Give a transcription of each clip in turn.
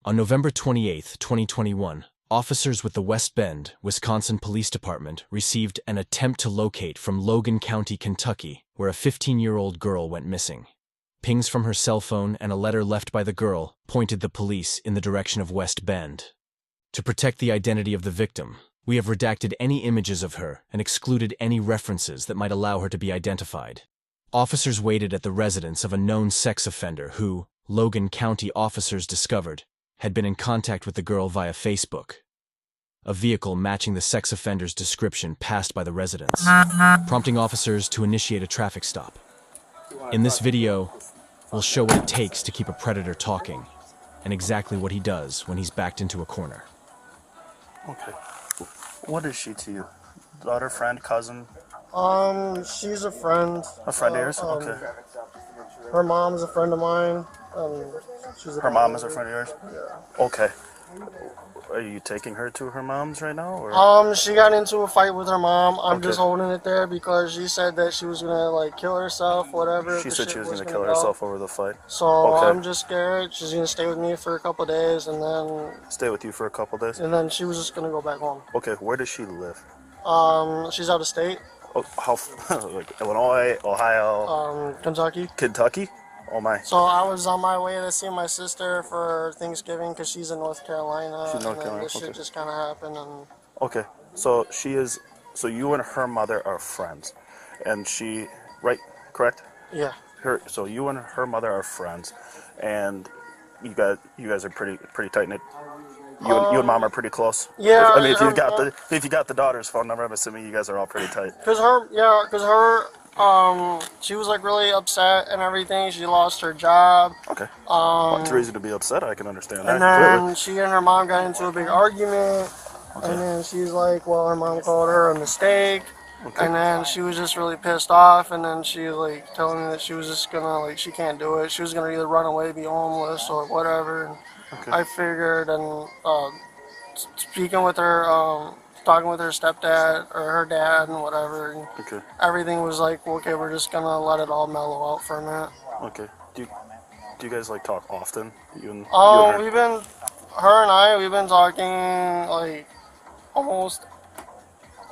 On November 28, 2021, officers with the West Bend, Wisconsin Police Department received an attempt to locate from Logan County, Kentucky, where a 15-year-old girl went missing. Pings from her cell phone and a letter left by the girl pointed the police in the direction of West Bend. To protect the identity of the victim, we have redacted any images of her and excluded any references that might allow her to be identified. Officers waited at the residence of a known sex offender who, Logan County officers discovered, had been in contact with the girl via Facebook. A vehicle matching the sex offender's description passed by the residence, prompting officers to initiate a traffic stop. In this video, we'll show what it takes to keep a predator talking, and exactly what he does when he's backed into a corner. Okay. What is she to you? Daughter, friend, cousin? She's a friend. A friend of yours? Okay. Her mom's a friend of mine. Her mom is a friend of yours? Yeah. Okay. Are you taking her to her mom's right now? Or? She got into a fight with her mom. I'm Okay. just holding it there because she said that she was gonna like kill herself, whatever. She said she was gonna kill herself over the fight. So Okay. I'm just scared. She's gonna stay with me for a couple of days, and Stay with you for a couple days? then she was just gonna go back home. Okay, where does she live? She's out of state. Oh, how, like Illinois, Ohio, Kentucky. Kentucky? Oh my. So I was on my way to see my sister for Thanksgiving because she's in North Carolina. She's in North and then Carolina, this okay. shit just kind of happened, and Okay, so so you and her mother are friends. And she, right, correct? yeah. So you and her mother are friends, and you guys are pretty tight knit. You and mom are pretty close. Yeah, I mean, if her- you got the daughter's phone number, I'm assuming you guys are all pretty tight. Cause she was like really upset and everything. She lost her job, Okay. Well, it's a reason to be upset. I can understand that and then completely. she and her mom got into a big argument. And then she's like, well, her mom called her a mistake. Okay. And then she was just really pissed off. And then she like telling me that she was just gonna like she can't do it. She was gonna either run away, be homeless, or whatever. And Okay. I figured, and speaking with her, talking with her stepdad or her dad and whatever. And Okay. everything was like, okay, we're just gonna let it all mellow out for a minute. Okay. Do you guys like talk often? You and her? We've been talking like almost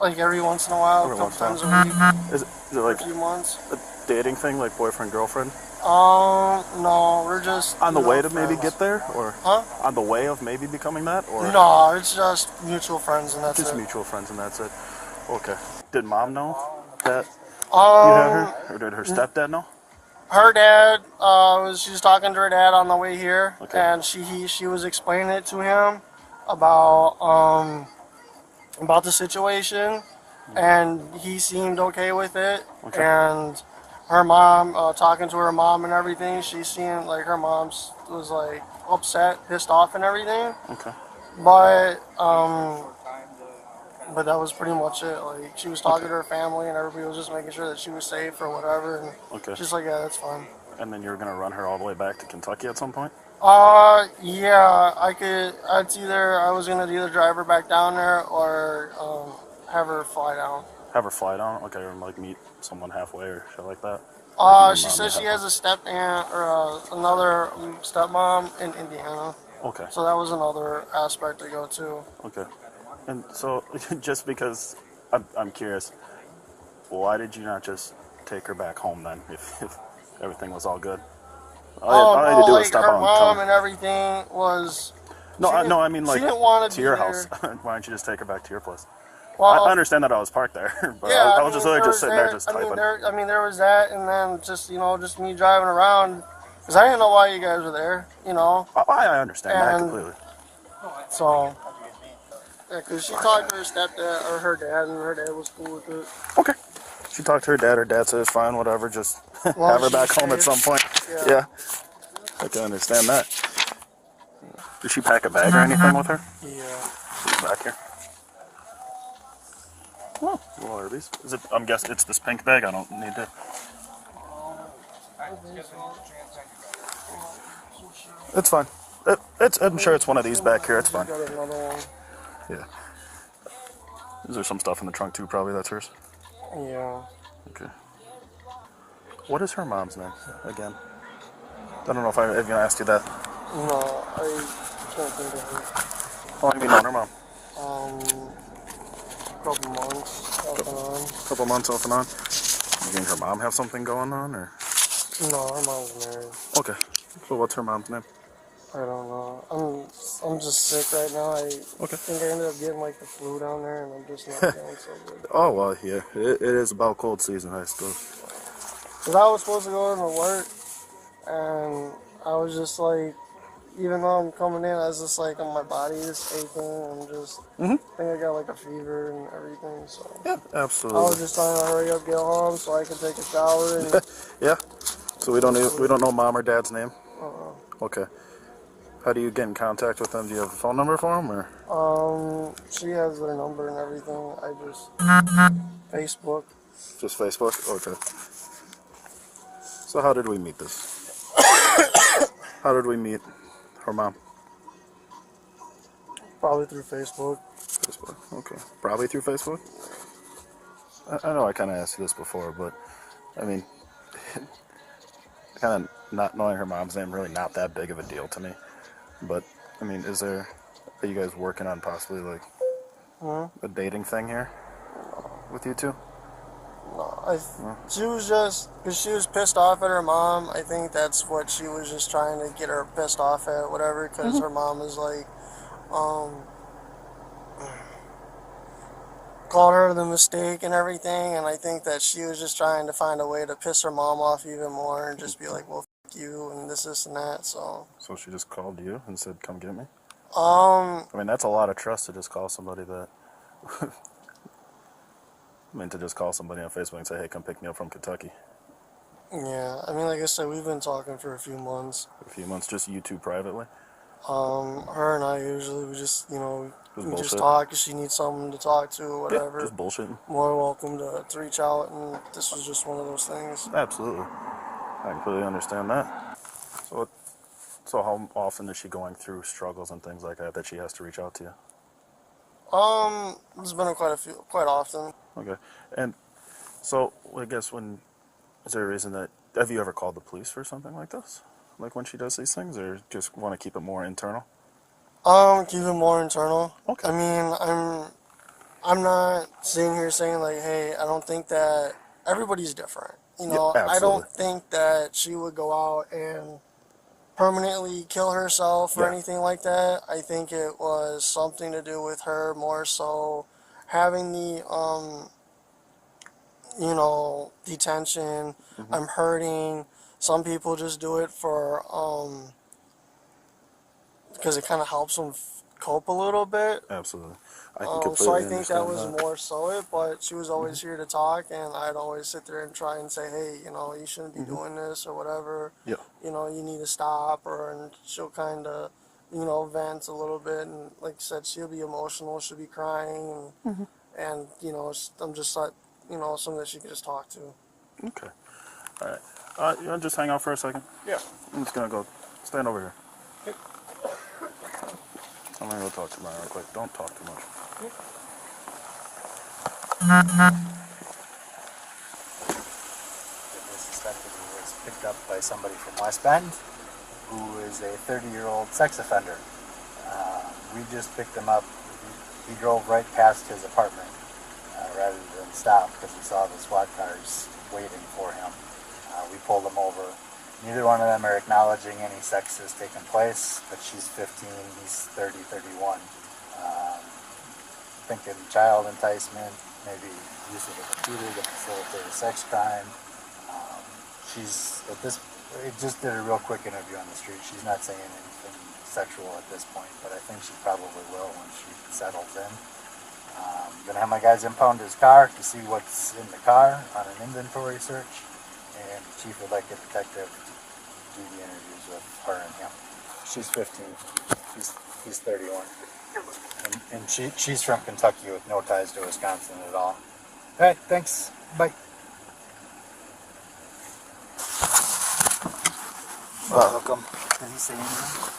like every once in a while, Every a couple once in a times a week, Is it like a few months. a dating thing, like boyfriend girlfriend? No, we're just On the you way know, to maybe friends. get there, or Huh? on the way of maybe becoming that, or No, it's just mutual friends and that's just it. mutual friends and that's it. Okay. Did mom know that you had her, or did her stepdad know? Her dad she was talking to her dad on the way here, Okay. and she was explaining it to him about the situation, and he seemed okay with it. Okay. And her mom, talking to her mom and everything, she seemed like her mom was like upset, pissed off, and everything. Okay. But that was pretty much it. Like she was talking to her family, and everybody was just making sure that she was safe or whatever. And Okay. just like, yeah, that's fine. And then you're gonna run her all the way back to Kentucky at some point? Yeah, I was gonna either drive her back down there or have her fly down. Have her fly down? Okay, or like meet someone halfway or shit like that? She says she has a step aunt or another stepmom in Indiana. Okay. So that was another aspect to go to. Okay. And so, just because I'm curious, why did you not just take her back home then, if everything was all good? All I had to do was stop her out and mom tell and everything was. No, she I mean like she didn't want to be your there. house. Why don't you just take her back to your place? Well, I understand that I was parked there, but yeah, I was just literally just sitting there just typing. There was that, and then just just me driving around, because I didn't know why you guys were there, I understand that And- completely. So, yeah, because she talked to her stepdad or her dad, and her dad was cool with it. Okay. She talked to her dad said it's fine, whatever, just Well, have her she back home at said- some point. Yeah. Yeah. I can understand that. Did she pack a bag or anything with her? Yeah. She's back here. Oh, little Arby's. Is it? I'm guessing it's this pink bag. I don't need to. It's fine. I'm sure it's one of these back here. It's fine. Got another one. Yeah. Is there some stuff in the trunk too? Probably that's hers. Yeah. Okay. What is her mom's name again? I don't know if I've even asked you that. No, Can't think of How long have you known her mom? couple months off and on. Couple months off and on. You think her mom have something going on, or? No, her mom's married. Okay. So what's her mom's name? I don't know. I'm just sick right now. I Okay. think I ended up getting like the flu down there, and I'm just not feeling so good. Oh, well, yeah. It is about cold season, I suppose. Cause I was supposed to go into work, and I was just like, even though I'm coming in, I was just like, my body is aching. I'm just, I think I got like a fever and everything. So Yeah, I was absolutely. just trying to hurry up, get home, so I could take a shower. And Yeah. So we don't know mom or dad's name. uh, Okay. How do you get in contact with them? Do you have a phone number for them, or? she has their number and everything. I just Facebook. Just Facebook? Okay. So how did we meet this? How did we meet her mom? Probably through Facebook. Facebook. Okay. Probably through Facebook? I know I kind of asked you this before, but, I mean, kind of not knowing her mom's name really not that big of a deal to me. But, I mean, are you guys working on possibly, like, a dating thing here with you two? No, she was just, because she was pissed off at her mom. I think that's what she was just trying to get her pissed off at, whatever, because her mom is like, called her the mistake and everything, and I think that she was just trying to find a way to piss her mom off even more and just be like, well, f you, and this and that, so. So she just called you and said, come get me? Um, I mean, that's a lot of trust to just call somebody that... I mean, to just call somebody on Facebook and say, hey, come pick me up from Kentucky. yeah, I mean, like I said, we've been talking for a few months. A few months, just you two privately? Her and I usually, we just, Just we bullshit? just talk if she needs someone to talk to or whatever. Yeah, just bullshitting. More welcome to reach out, and this was just one of those things. Absolutely. I completely understand that. So how often is she going through struggles and things like that she has to reach out to you? There's been quite often. Okay. And so I guess is there a reason have you ever called the police for something like this? Like when she does these things, or just want to keep it more internal? Keep it more internal. Okay. I mean, I'm not sitting here saying like, hey, I don't think that everybody's different. Yeah, I don't absolutely. think that she would go out and permanently kill herself or Yeah. anything like that. I think it was something to do with her more so having the detention. I'm hurting. Some people just do it for because it kind of helps them cope a little bit. Absolutely. I can So completely I think that understand was more so it, but she was always here to talk, and I'd always sit there and try and say, hey, you shouldn't be doing this or whatever. Yeah. You need to stop, and she'll kind of, vent a little bit, and like I said, she'll be emotional, she'll be crying, and I'm just like, someone that she can just talk to. Okay. All right. You want to just hang out for a second? Yeah. I'm just going to go stand over here. I'm going to go talk to Mara real quick. Don't talk too much. The suspected was picked up by somebody from West Bend who is a 30-year-old sex offender. We just picked him up. He drove right past his apartment rather than stop because he saw the SWAT cars waiting for him. We pulled him over. Neither one of them are acknowledging any sex has taken place, but she's 15, he's 30, 31. Thinking child enticement, maybe use of a computer to facilitate a sex crime. We just did a real quick interview on the street. She's not saying anything sexual at this point, but I think she probably will when she settles in. Gonna have my guys impound his car to see what's in the car on an inventory search, and the chief would like a detective to do the interviews with her and him. She's 15, he's 31, and she's from Kentucky with no ties to Wisconsin at all. All right, thanks, bye. Welcome. Did he say anything?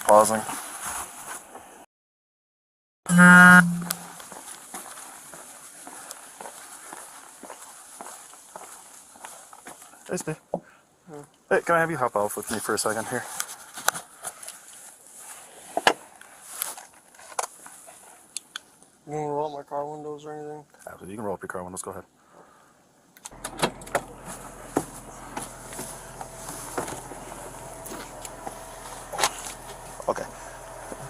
Pausing. Hey, Steve. Hey, can I have you hop off with me for a second here? You can roll up my car windows or anything? Absolutely. You can roll up your car windows. Go ahead. Okay.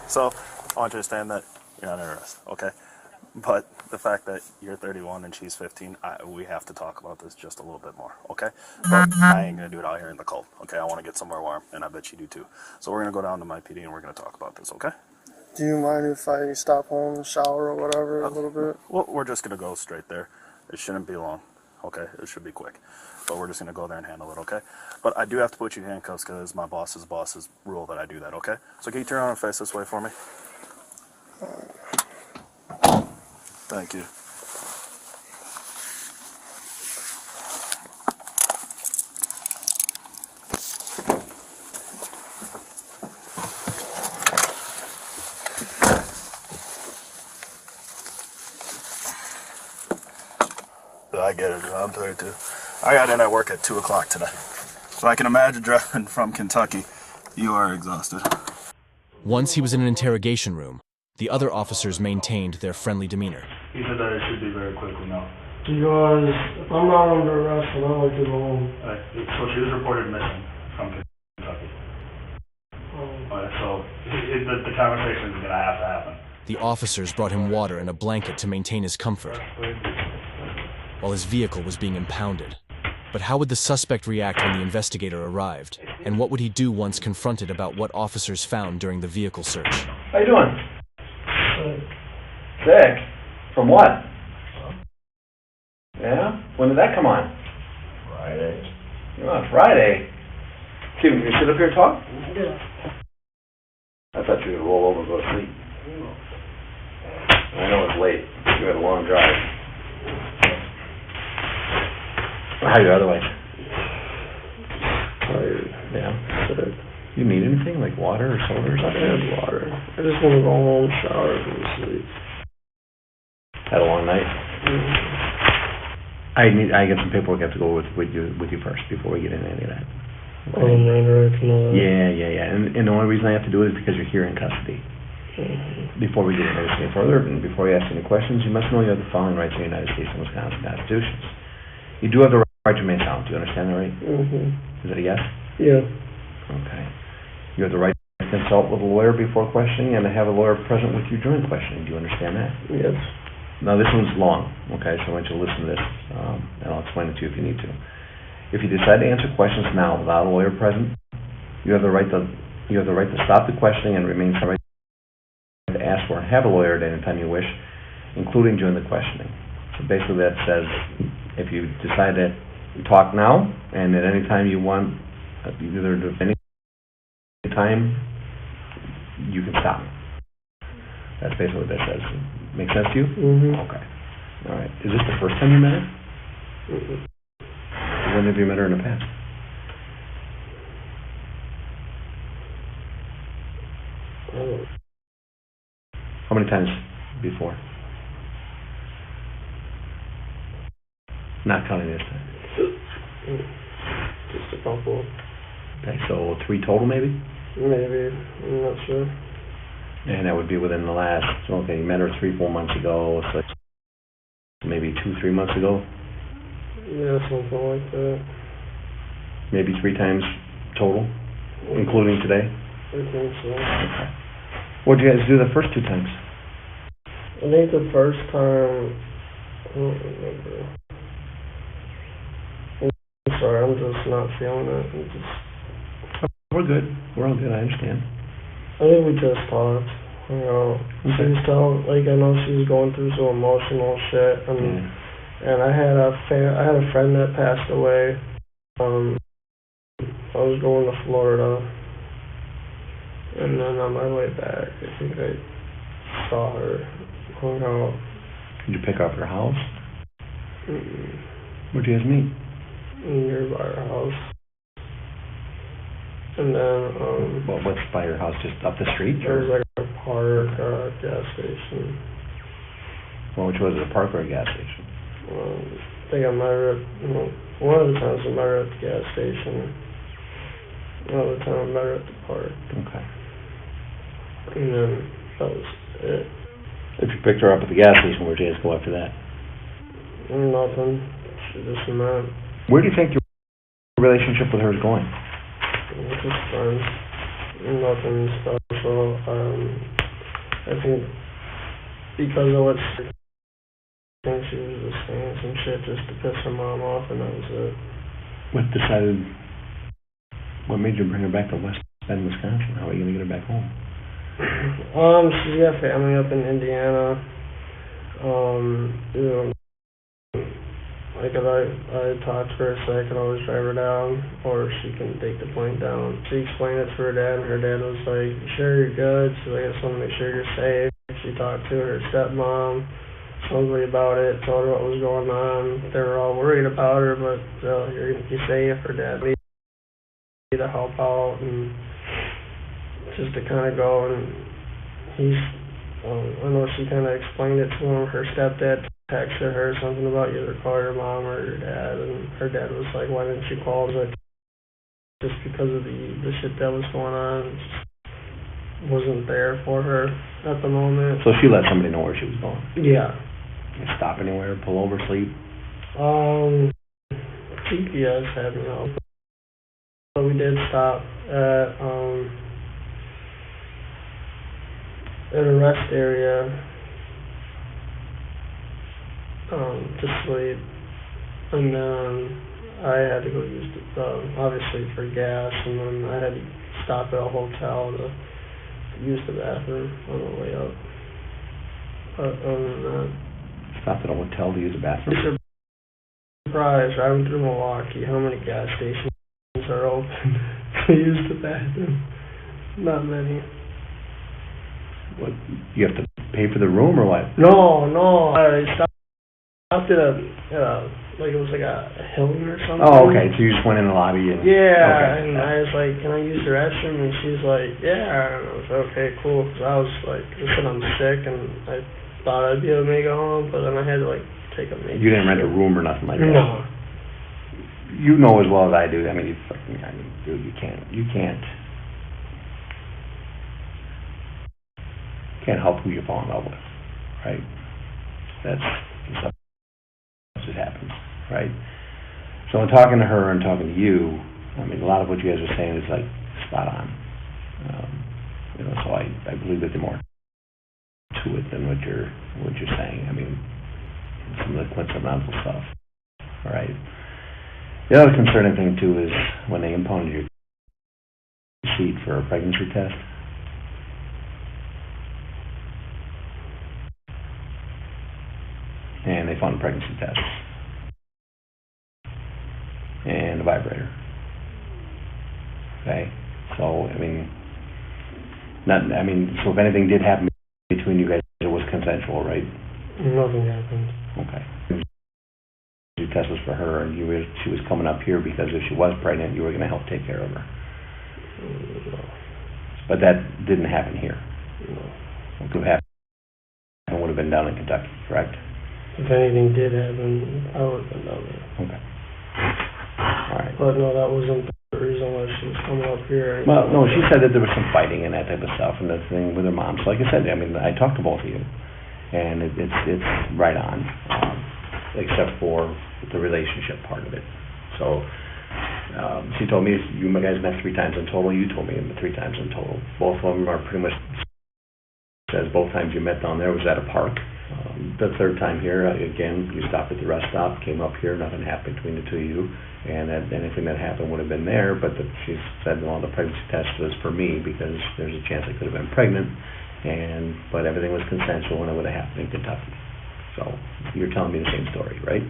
So, I want you to understand that you're not under arrest, okay? But the fact that you're 31 and she's 15, we have to talk about this just a little bit more, okay? But I ain't going to do it out here in the cold, okay? I want to get somewhere warm, and I bet you do too. So we're going to go down to my PD and we're going to talk about this, okay? Do you mind if I stop home and shower or whatever a little bit? Well, we're just going to go straight there. It shouldn't be long, okay? It should be quick. But we're just going to go there and handle it, okay? But I do have to put you in handcuffs because my boss's rule that I do that, okay? So can you turn around and face this way for me? Thank you. I get it, I'm 32. I got in at work at 2 o'clock today. So I can imagine driving from Kentucky. You are exhausted. Once he was in an interrogation room, the other officers maintained their friendly demeanor. He said that it should be very quickly now. Because if I'm not under arrest, then I like to go home. So she was reported missing from Kentucky. So the conversation is going to have to happen. The officers brought him water and a blanket to maintain his comfort, while his vehicle was being impounded. But how would the suspect react when the investigator arrived? And what would he do once confronted about what officers found during the vehicle search? How you doing? Sick? From what? Yeah? When did that come on? Friday. Oh, Friday. Can you sit up here and talk? Yeah. I thought you would roll over and go to sleep. I know it's late. You had a long drive. How are you otherwise? Tired. Yeah. Sick. You need anything like water or soda or something? I had water. I just want to go home, shower, and go to sleep. Had a long night. Mm-hmm. I get some paperwork I have to go with you first before we get into any of that. Okay. Yeah. And the only reason I have to do it is because you're here in custody. Mm-hmm. Before we get into anything further, and before you ask any questions, you must know you have the following rights in the United States and Wisconsin constitutions. You do have the right to remain silent. Do you understand that, right? Mm-hmm. Is that a yes? Yeah. Okay. You have the right to consult with a lawyer before questioning and to have a lawyer present with you during questioning. Do you understand that? Yes. Now, this one's long, okay, so I want you to listen to this, and I'll explain it to you if you need to. If you decide to answer questions now without a lawyer present, you have the right to stop the questioning and remain silent, to ask for and have a lawyer at any time you wish, including during the questioning. So basically that says if you decide to talk now and at any time you want, either at any time, you can stop. That's basically what that says. Make sense to you? Mm-hmm. Okay. All right. Is this the first time you met her? Mm-hmm. When have you met her in the past? Oh. How many times before? Not counting this time. Just a couple. Okay, so 3 total maybe? Maybe. I'm not sure. And that would be within the last, so okay, you met her 3-4 months ago, so maybe 2-3 months ago? Yeah, something like that. Maybe 3 times total, including today? I think so. Okay. What did you guys do the first 2 times? I think the first time, I don't remember. I'm sorry, I'm just not feeling it. We're good. We're all good, I understand. I think we just talked. You know, Okay. she was telling, like, I know she was going through some emotional shit, and I had a friend that passed away. I was going to Florida, and then on my way back, I think I saw her, hung out. Did you pick up her house? Mm, Where'd you guys meet? nearby her house. And then, What's by your house? Just up the street? there was Or, like a park, gas station. well, which was it, a park or a gas station? I think I met her at, one of the times I met her at the gas station. Another time I met her at the park. Okay. And then that was it. If you picked her up at the gas station, where'd you guys go after that? Nothing. She just met. Where do you think your relationship with her is going? Just friends. Nothing special. I think because of what she thinks, she was just saying some shit just to piss her mom off, and that was it. What made you bring her back to West Bend, Wisconsin? How are you gonna get her back home? She's got family up in Indiana. Like if I talked to her, so I can always drive her down, or she can take the plane down. She explained it to her dad, and her dad was like, "Sure, you're good." She's like, "I just want to make sure you're safe." She talked to her stepmom, supposedly about it, told her what was going on. They were all worried about her, but you're gonna be safe. Her dad needed to help out, and just to kind of go, and he's. I know she kind of explained it to him. Her stepdad texted her something about either call your mom or your dad, and her dad was like, "Why didn't you call?" But just because of the shit that was going on, it just wasn't there for her at the moment. So she let somebody know where she was going? Yeah. You stop anywhere, pull over, sleep? GPS had me out. But we did stop at a rest area to sleep, and then I had to go use obviously for gas, and then I had to stop at a hotel to use the bathroom on the way up. But other than that, Stopped at a hotel to use the bathroom? I'm surprised driving through Milwaukee how many gas stations are open to use the bathroom. Not many. What, you have to pay for the room or what? No, I stopped at a like it was like a Hilton or something. Oh, okay, so you just went in the lobby and... Yeah, okay. and I was like, "Can I use the restroom?" And she's like, "Yeah." And I was like, "Okay, cool." Because I was like, I said I'm sick, and I thought I'd be able to make it home, but then I had to like take a major. You didn't rent a room or nothing like that? No. You know as well as I do, dude, you can't help who you fall in love with, right? That's stuff just happens, right? So in talking to her and talking to you, I mean, a lot of what you guys are saying is like spot on. So I believe that there's more to it than what you're saying. I mean, some of the coincidental stuff, all right? The other concerning thing too is when they impounded your sheet for a pregnancy test. And they found a pregnancy test and a vibrator. Okay, so so if anything did happen between you guys, it was consensual, right? Nothing happened. Okay. The test was for her, and she was coming up here because if she was pregnant, you were going to help take care of her. No. But that didn't happen here. No. What could have happened would have been down in Kentucky, correct? If anything did happen, I would have been down there. Okay. All right. But no, that wasn't the reason why she was coming up here. Well, no, she said that there was some fighting and that type of stuff, and the thing with her mom. So like I said, I talked to both of you, and it's right on, except for the relationship part of it. So she told me you guys met 3 times in total. You told me 3 times in total. Both of them are pretty much says both times you met down there was at a park. The 3rd time here, again, you stopped at the rest stop, came up here, nothing happened between the 2 of you, and that anything that happened would have been there, but she said, well, the pregnancy test was for me because there's a chance I could have been pregnant, but everything was consensual and it would have happened in Kentucky. So you're telling me the same story, right?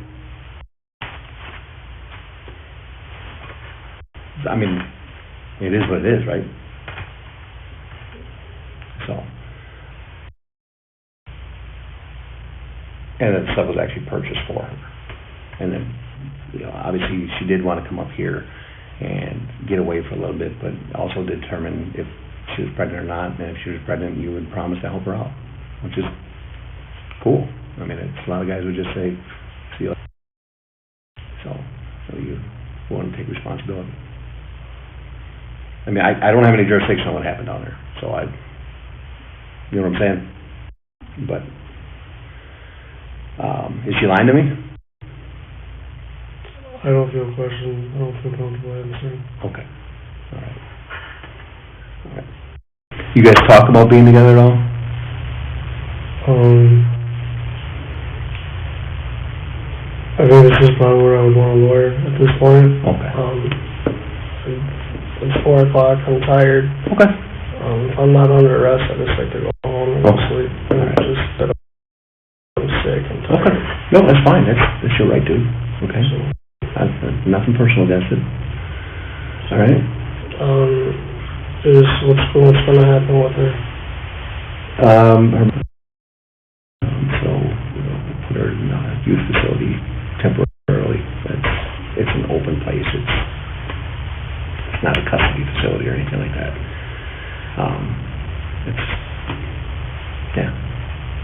I mean, it is what it is, right? So. And that stuff was actually purchased for her. And then, obviously she did want to come up here and get away for a little bit, but also determine if she was pregnant or not. And if she was pregnant, you would promise to help her out, which is cool. I mean, it's a lot of guys would just say, see you later. So you want to take responsibility. I mean, I don't have any jurisdiction on what happened down there. So you know what I'm saying? But, is she lying to me? I don't feel questioned. I don't feel comfortable answering. Okay. All right. All right. You guys talk about being together at all? I think this is probably where I would want a lawyer at this point. Okay. It's 4 o'clock. I'm tired. Okay. If I'm not under arrest, I just like to go home and go Okay. sleep. And Alright. just that I'm sick. I'm tired. Okay. No, that's fine. That's your right to. Okay. So, Nothing personal against it. All right. is what's going to happen with her? So we'll put her in a youth facility temporarily. It's an open place. It's not a custody facility or anything like that.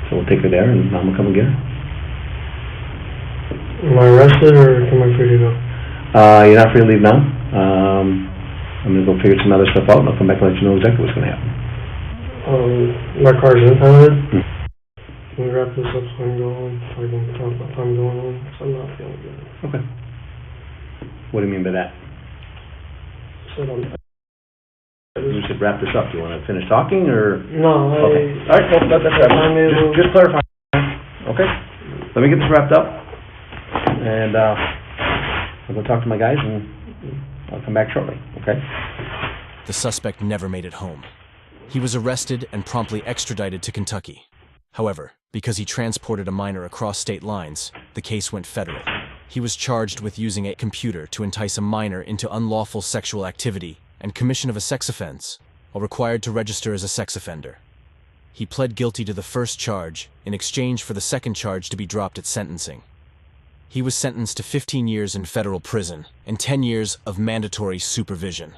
So we'll take her there, and Mom will come and get her. Am I arrested or am I free to go? You're not free to leave now. I'm gonna go figure some other stuff out, and I'll come back and let you know exactly what's gonna happen. My car's impounded. Hmm. Can we wrap this up so I can go home? So I can talk about time going home? Because I'm not feeling good. Okay. What do you mean by that? So You should wrap this up. Do you want to finish talking, or? no, Okay. All right, well, that's right. Just clarify. Okay. Let me get this wrapped up, and I'll go talk to my guys, and I'll come back shortly. Okay. The suspect never made it home. He was arrested and promptly extradited to Kentucky. However, because he transported a minor across state lines, the case went federal. He was charged with using a computer to entice a minor into unlawful sexual activity and commission of a sex offense, while required to register as a sex offender. He pled guilty to the first charge in exchange for the second charge to be dropped at sentencing. He was sentenced to 15 years in federal prison and 10 years of mandatory supervision.